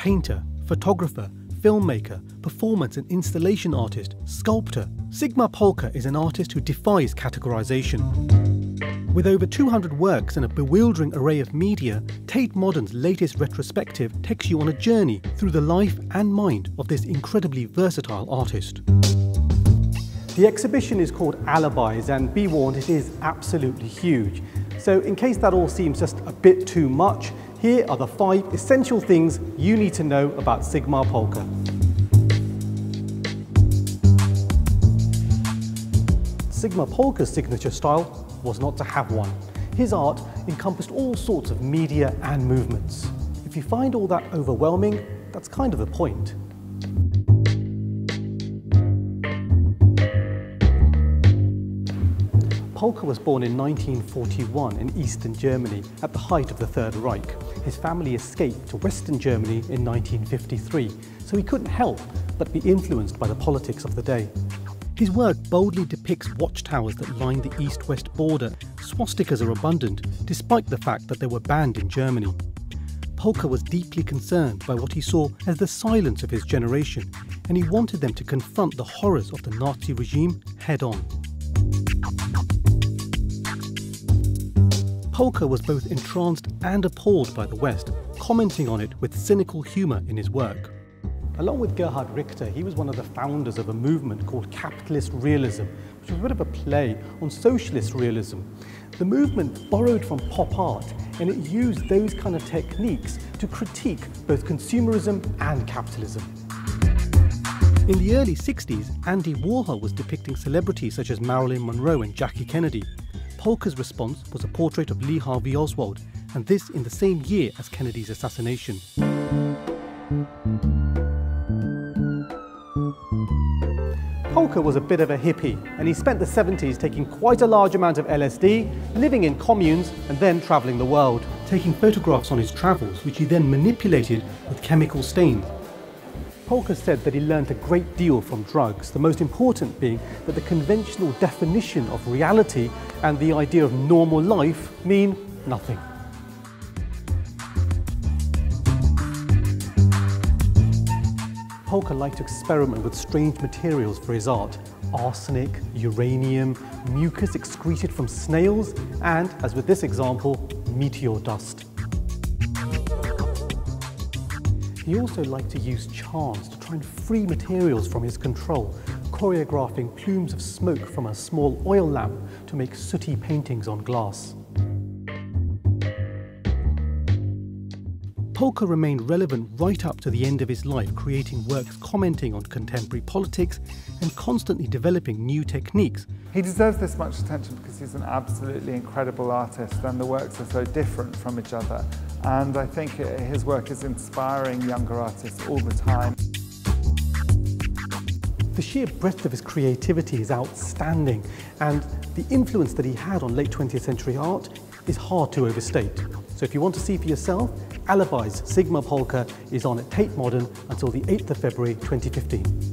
painter, photographer, filmmaker, performance and installation artist, sculptor, Sigmar Polke is an artist who defies categorization. With over 200 works and a bewildering array of media, Tate Modern's latest retrospective takes you on a journey through the life and mind of this incredibly versatile artist. The exhibition is called Alibis, and be warned, it is absolutely huge. So in case that all seems just a bit too much, here are the 5 essential things you need to know about Sigmar Polke. Sigmar Polke's signature style was not to have one. His art encompassed all sorts of media and movements. If you find all that overwhelming, that's kind of the point. Polke was born in 1941 in Eastern Germany at the height of the Third Reich. His family escaped to Western Germany in 1953, so he couldn't help but be influenced by the politics of the day. His work boldly depicts watchtowers that line the east-west border. Swastikas are abundant, despite the fact that they were banned in Germany. Polke was deeply concerned by what he saw as the silence of his generation, and he wanted them to confront the horrors of the Nazi regime head-on. Polke was both entranced and appalled by the West, commenting on it with cynical humour in his work. Along with Gerhard Richter, he was one of the founders of a movement called capitalist realism, which was a bit of a play on socialist realism. The movement borrowed from pop art, and it used those kind of techniques to critique both consumerism and capitalism. In the early 60s, Andy Warhol was depicting celebrities such as Marilyn Monroe and Jackie Kennedy. Polke's response was a portrait of Lee Harvey Oswald, and this in the same year as Kennedy's assassination. Polke was a bit of a hippie, and he spent the 70s taking quite a large amount of LSD, living in communes, and then travelling the world, taking photographs on his travels, which he then manipulated with chemical stains. Polke said that he learned a great deal from drugs, the most important being that the conventional definition of reality and the idea of normal life mean nothing. Polke liked to experiment with strange materials for his art: arsenic, uranium, mucus excreted from snails, and, as with this example, meteor dust. He also liked to use charms to try and free materials from his control, choreographing plumes of smoke from a small oil lamp to make sooty paintings on glass. Polke remained relevant right up to the end of his life, creating works commenting on contemporary politics and constantly developing new techniques. He deserves this much attention because he's an absolutely incredible artist, and the works are so different from each other. And I think his work is inspiring younger artists all the time. The sheer breadth of his creativity is outstanding, and the influence that he had on late 20th century art is hard to overstate. So if you want to see for yourself, Alibis Sigmar Polke is on at Tate Modern until the 8th of February 2015.